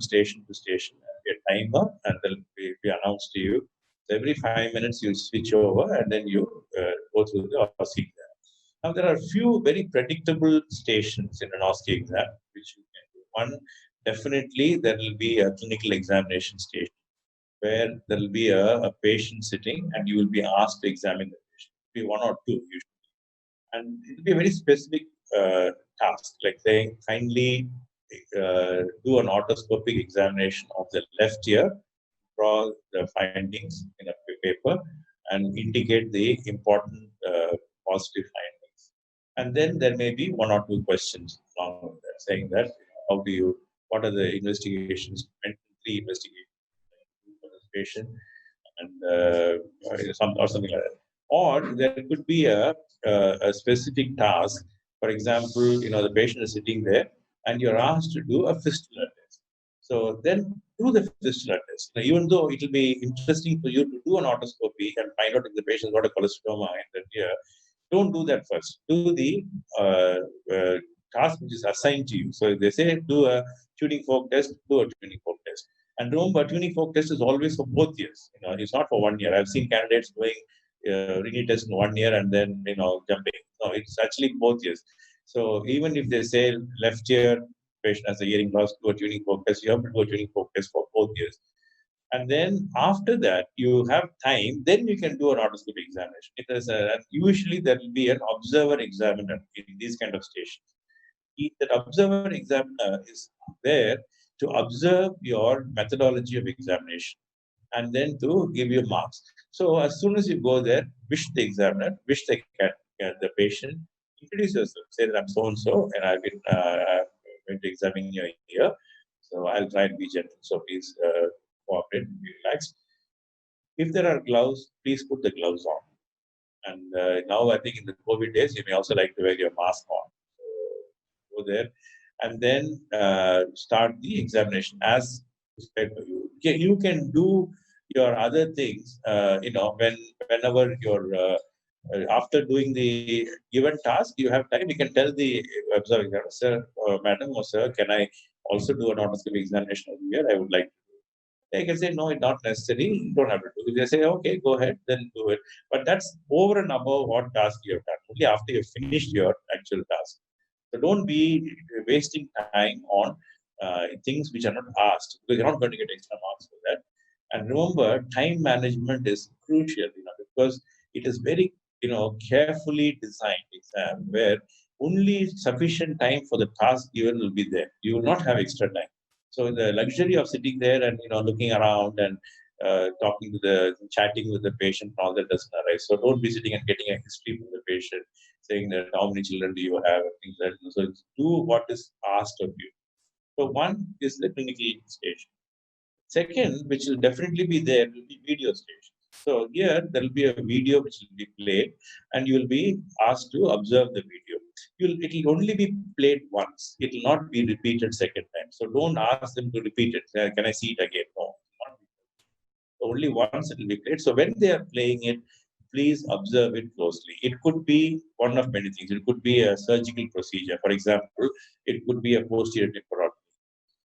station to station, a timer, and they'll be announced to you. So every 5 minutes you switch over, and then you go through the OSCE exam. Now there are a few very predictable stations in an OSCE exam which you can do. One, definitely there will be a clinical examination station where there will be a patient sitting, and you will be asked to examine the patient. It will be one or two usually, and it will be a very specific task, like saying, kindly do an otoscopic examination of the left ear, draw the findings in a paper, and indicate the important positive findings. And then there may be one or two questions along with that, saying that what are the investigations, three investigations for this patient, and something like that. Or there could be a specific task. For example, the patient is sitting there, and you're asked to do a fistula test. So then do the fistula test. Now, even though it will be interesting for you to do an otoscopy and find out if the patient's got a cholestoma in the ear, don't do that first. Do the task which is assigned to you. So if they say do a tuning fork test, do a tuning fork test. And remember, tuning fork test is always for both years. It's not for 1 year. I've seen candidates doing rini test in 1 year and then jumping. No, it's actually both years. So even if they say left ear patient has a hearing loss, do a tuning fork test, you have to do a tuning fork test for both years. And then after that, you have time, then you can do an otoscopic examination. Usually there will be an observer examiner in these kind of stations. That observer examiner is there to observe your methodology of examination and then to give you marks. So as soon as you go there, wish the examiner, wish the patient, introduce yourself, say that I'm so-and-so, and I've been going to examine your ear. So I'll try and be gentle. So please cooperate, be relaxed. If there are gloves, please put the gloves on. And now I think in the COVID days, you may also like to wear your mask on. So go there and then start the examination as prescribed for you. You can do your other things, whenever you're after doing the given task, you have time. You can tell the observer examiner, sir, madam, or sir, can I also do an otoscopic examination of the ear? I would like to. They can say, no, it's not necessary. You don't have to do it. They say, okay, go ahead, then do it. But that's over and above what task you have done. Only after you've finished your actual task. So don't be wasting time on things which are not asked, because you're not going to get extra marks for that. And remember, time management is crucial, because it is very, carefully designed exam where only sufficient time for the task given will be there. You will not have extra time. So the luxury of sitting there and looking around and chatting with the patient and all that doesn't arise. So don't be sitting and getting a history from the patient, saying that how many children do you have and things like that. So do what is asked of you. So one is the clinical station. Second, which will definitely be there, will be video station. So here there will be a video which will be played, and you will be asked to observe the video. It will only be played once. It will not be repeated second time. So don't ask them to repeat it. Can I see it again? No. Only once it will be played. So when they are playing it, please observe it closely. It could be one of many things. It could be a surgical procedure. For example, it could be a posterior laparotomy,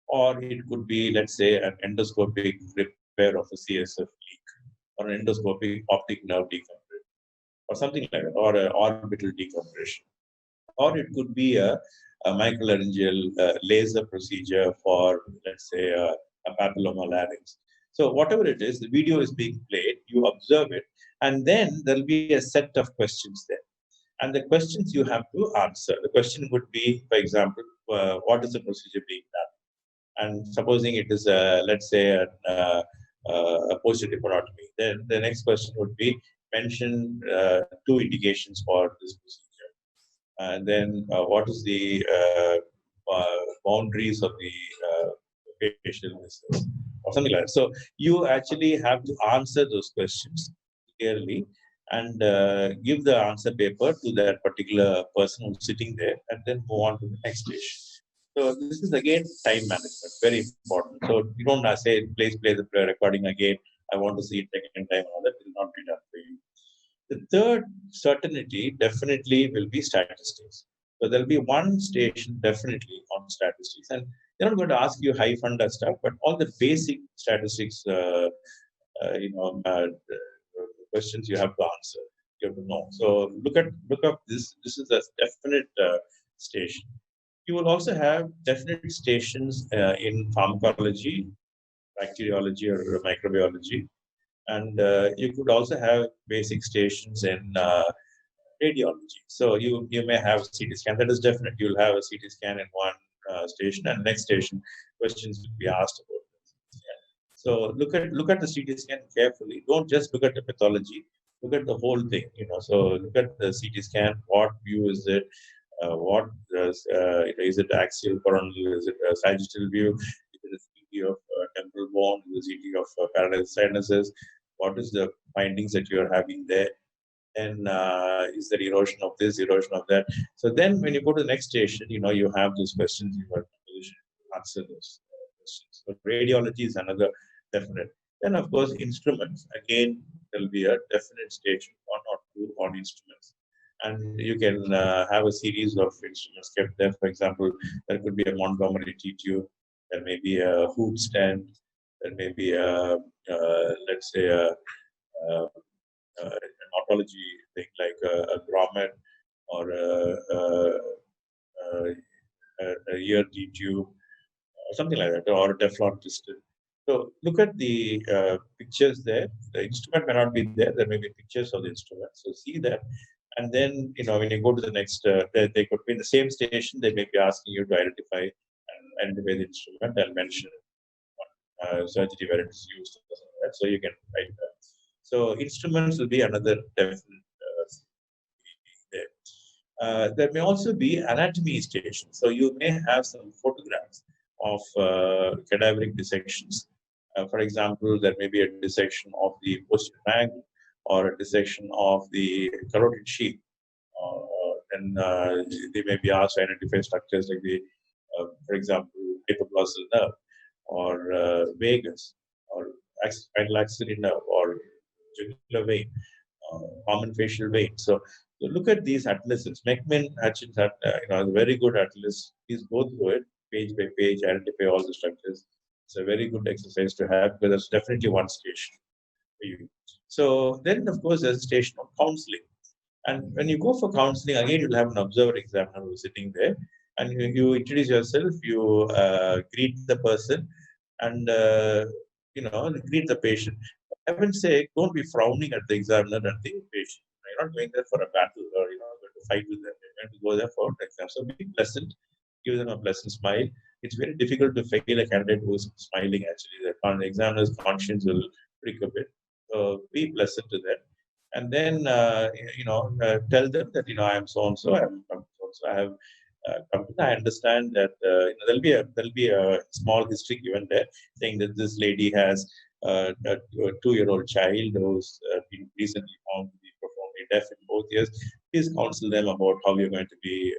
or it could be, let's say, an endoscopic repair of a CSF leak, or an endoscopic optic nerve decompression, or something like that, or an orbital decompression. Or it could be a microlaryngeal laser procedure for, let's say, a papilloma larynx. So whatever it is, the video is being played, you observe it, and then there'll be a set of questions there. And the questions you have to answer. The question would be, for example, what is the procedure being done? And supposing it is, let's say, a posterior laparotomy, then the next question would be, mention two indications for this procedure. And then what is the boundaries of the patient illnesses, or something like that. So you actually have to answer those questions clearly and give the answer paper to that particular person who's sitting there, and then move on to the next patient. So this is again time management, very important. So you don't say, please play the recording again. I want to see it second time. All that will not be done for you. The third certainty definitely will be statistics. So there'll be one station definitely on statistics. And They're not going to ask you high funda stuff, but all the basic statistics, questions you have to answer. You have to know. So look up this. This is a definite station. You will also have definite stations in pharmacology, bacteriology, or microbiology, and you could also have basic stations in radiology. So you may have CT scan. That is definite. You'll have a CT scan in one station, and next station questions will be asked about this. Yeah. So look at the CT scan carefully. Don't just look at the pathology. Look at the whole thing. So look at the CT scan. What view is it? What is it axial, coronal? Is it a sagittal view? Is it a CT of temporal bone? Is it a CT of parallel sinuses? What is the findings that you are having there? And is there erosion of this, erosion of that? So then when you go to the next station, you have those questions, you are in a position to answer those questions. So radiology is another definite. Then, of course, instruments. Again, there will be a definite station, one or two on instruments. And you can have a series of instruments kept there. For example, there could be a Montgomery T tube, there may be a hoop stand, there may be let's say, an otology thing like a grommet or a ear T tube, or something like that, or a Teflon piston. So look at the pictures there. The instrument may not be there. There may be pictures of the instrument. So see that. And then, when you go to the next, they could be in the same station. They may be asking you to identify the instrument and mention surgery where it is used. So you can write that. So instruments will be another definite there. There may also be anatomy stations. So you may have some photographs of cadaveric dissections. For example, there may be a dissection of the posterior triangle or a dissection of the carotid sheath. And they may be asked to identify structures like for example, hypoglossal nerve or vagus or spinal axillary nerve or jugular vein, common facial vein. So look at these atlases. Meckman Hutchins had a very good atlas. Please go through it page by page, identify all the structures. It's a very good exercise to have because there's definitely one station for you. So then, of course, there's a station of counseling. And when you go for counseling, again, you'll have an observer examiner who's sitting there. And you introduce yourself, you greet the person, and greet the patient. Heaven's sake, don't be frowning at the examiner and the patient. You're not going there for a battle or going to fight with them. You're going to go there for exam. So be pleasant, give them a pleasant smile. It's very difficult to fail a candidate who's smiling. Actually, the examiner's conscience will prick a bit. So be pleasant to them, and then tell them that I am so and so. I have I understand that there'll be a small history given there saying that this lady has a 2-year-old child who's been recently found to be profoundly deaf in both ears. Please counsel them about how you're going to be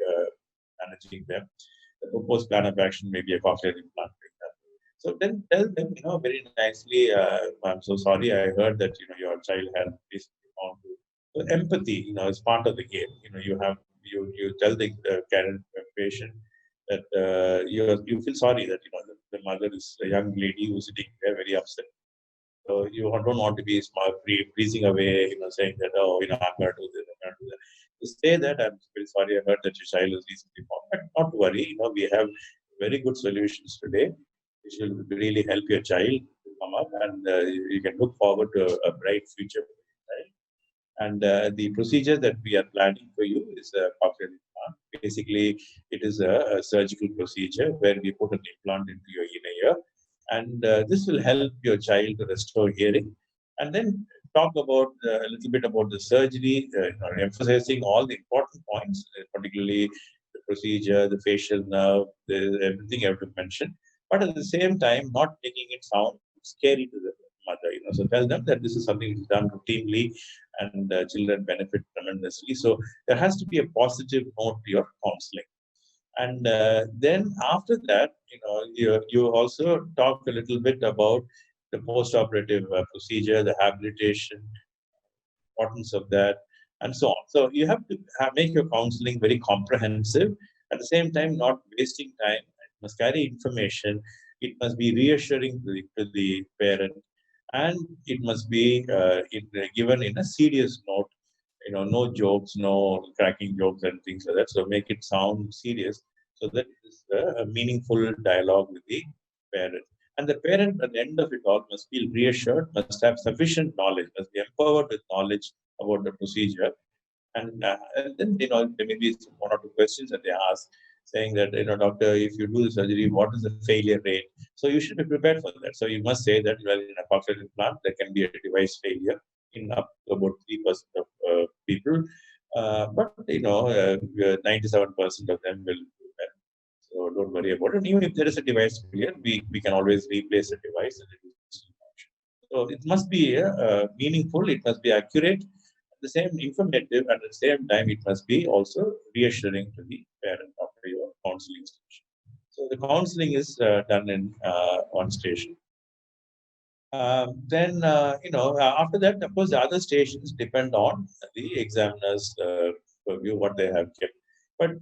managing them. The proposed plan of action may be a cochlear implant, for example. So then tell them, very nicely, I'm so sorry, I heard that, your child had recently found to. So empathy, is part of the game. You tell the patient that you feel sorry that the mother is a young lady who's sitting there very upset. So you don't want to be freezing away, saying that I'm going to do this, I'm going to do that. To say that I'm very sorry, I heard that your child is recently born, but not to worry. We have very good solutions today, which will really help your child to come up, and you can look forward to a bright future. And the procedure that we are planning for you is a cochlear implant. Basically, it is a surgical procedure where we put an implant into your inner ear. And this will help your child to restore hearing. And then talk about a little bit about the surgery, emphasizing all the important points, particularly the procedure, the facial nerve, everything you have to mention. But at the same time, not making it sound scary to the mother. So tell them that this is something which is done routinely, and children benefit tremendously. So there has to be a positive note to your counseling. And then after that, you also talk a little bit about the post-operative procedure, the habilitation, importance of that, and so on. So you have to make your counseling very comprehensive, at the same time not wasting time, must carry information, it must be reassuring to the parent, and it must be given in a serious note. No jokes, no cracking jokes and things like that. So make it sound serious so that it is a meaningful dialogue with the parent. And the parent at the end of it all must feel reassured, must have sufficient knowledge, must be empowered with knowledge about the procedure. And then, there may be one or two questions that they ask, saying that, doctor, if you do the surgery, what is the failure rate? So you should be prepared for that. So you must say that, well, in a cochlear implant, there can be a device failure in up to about 3% of people. But, 97% of them will do that. So don't worry about it. Even if there is a device failure, we can always replace the device and it will still function. So it must be meaningful, it must be accurate, at the same informative, and at the same time, it must be also reassuring to the parent after your counseling station. So the counseling is done in one station. After that, of course, the other stations depend on the examiner's view, what they have kept. But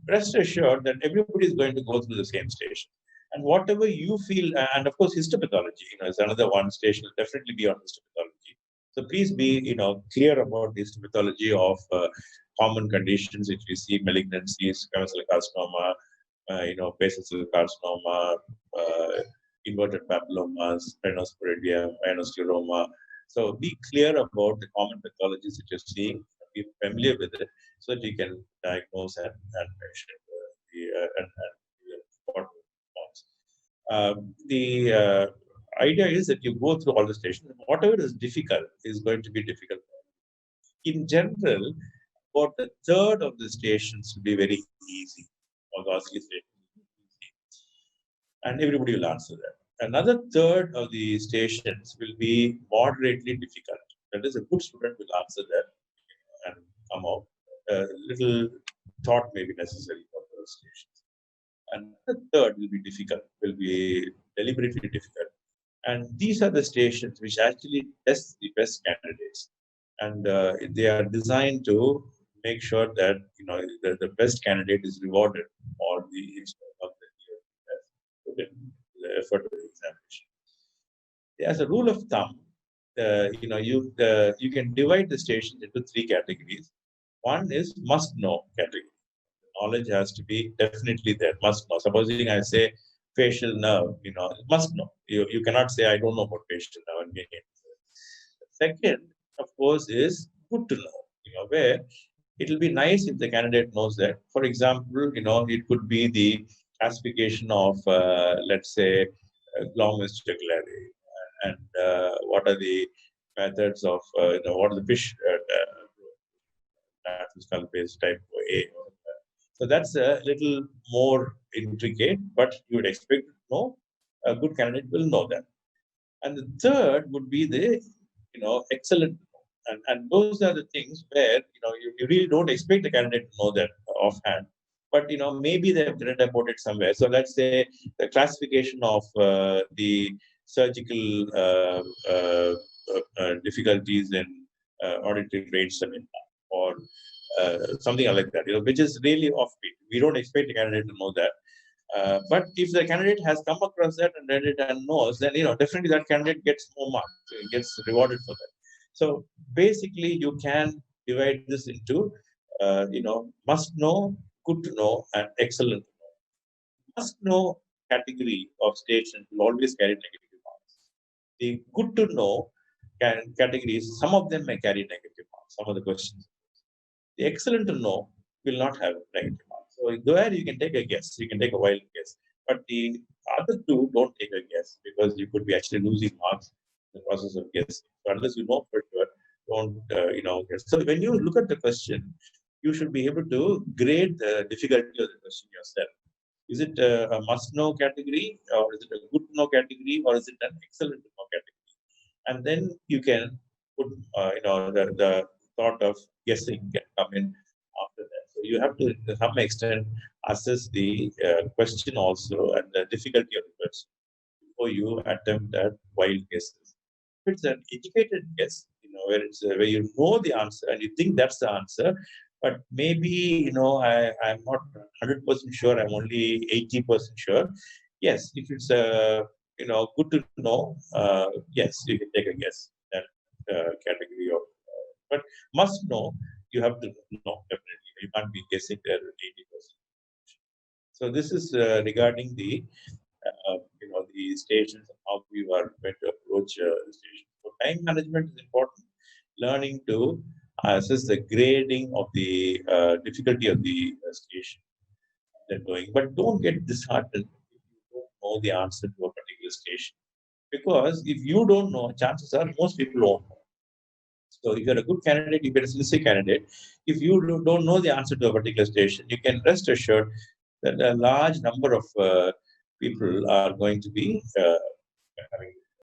rest assured that everybody is going to go through the same station. And whatever you feel, and of course, histopathology, is another one station, will definitely be on histopathology. So please be, clear about the histopathology of common conditions which we see: malignancies, squamous carcinoma, basal cell carcinoma, inverted papillomas, rhinosporidium, rhinosteuroma. So be clear about the common pathologies that you're seeing, be familiar with it, so that you can diagnose and mention what response. The idea is that you go through all the stations. Whatever is difficult is going to be difficult. In general, about a third of the stations will be very easy, or the OSCE station, and everybody will answer that. Another third of the stations will be moderately difficult. That is, a good student will answer that and come out. A little thought may be necessary for those stations. And the third will be difficult, will be deliberately difficult. And these are the stations which actually test the best candidates. And they are designed to make sure that the best candidate is rewarded for the of the effort of the examination. As a rule of thumb, you can divide the stations into three categories. One is must know category. Knowledge has to be definitely there. Must know. Supposing I say facial nerve, must know. You cannot say I don't know about facial nerve and gain it. Second, of course, is good to know. Where it will be nice if the candidate knows that. For example, it could be the classification of, let's say, glomus jugularly, and what are the methods of, what are the fish skull base type A. So that's a little more intricate, but you would expect to know. A good candidate will know that. And the third would be the, excellent. And those are the things where, you really don't expect the candidate to know that offhand. But, maybe they've read about it somewhere. So let's say the classification of the surgical difficulties in auditory brainstem, or something like that, which is really offbeat. We don't expect the candidate to know that. But if the candidate has come across that and read it and knows, then definitely that candidate gets more marks, gets rewarded for that. So basically, you can divide this into must know, good to know, and excellent to know. Must know category of stations will always carry negative marks. The good to know categories, some of them may carry negative marks. Some of the questions. The excellent to know will not have negative marks. So there you can take a guess. You can take a wild guess. But the other two don't take a guess, because you could be actually losing marks in the process of guessing. So unless you know for sure, don't guess. So when you look at the question, you should be able to grade the difficulty of the question yourself. Is it a must-know category, or is it a good-to-know category, or is it an excellent-to-know category? And then you can put, the thought of guessing can come in after that. So you have to, to some extent, assess the question also and the difficulty of the question before you attempt at wild guesses. If it's an educated guess, where it's where you know the answer and you think that's the answer, But maybe, I'm not 100% sure. I'm only 80% sure. Yes, if it's good to know, yes, you can take a guess that category of. But must know, you have to know definitely. You can't be guessing there 80%. So this is regarding the stations and how we are going to approach the station. So time management is important. Learning to assess the grading of the difficulty of the station they're going. But don't get disheartened if you don't know the answer to a particular station. Because if you don't know, chances are most people won't know. So if you're a good candidate, you get a sincere candidate. If you don't know the answer to a particular station, you can rest assured that a large number of people are going to be having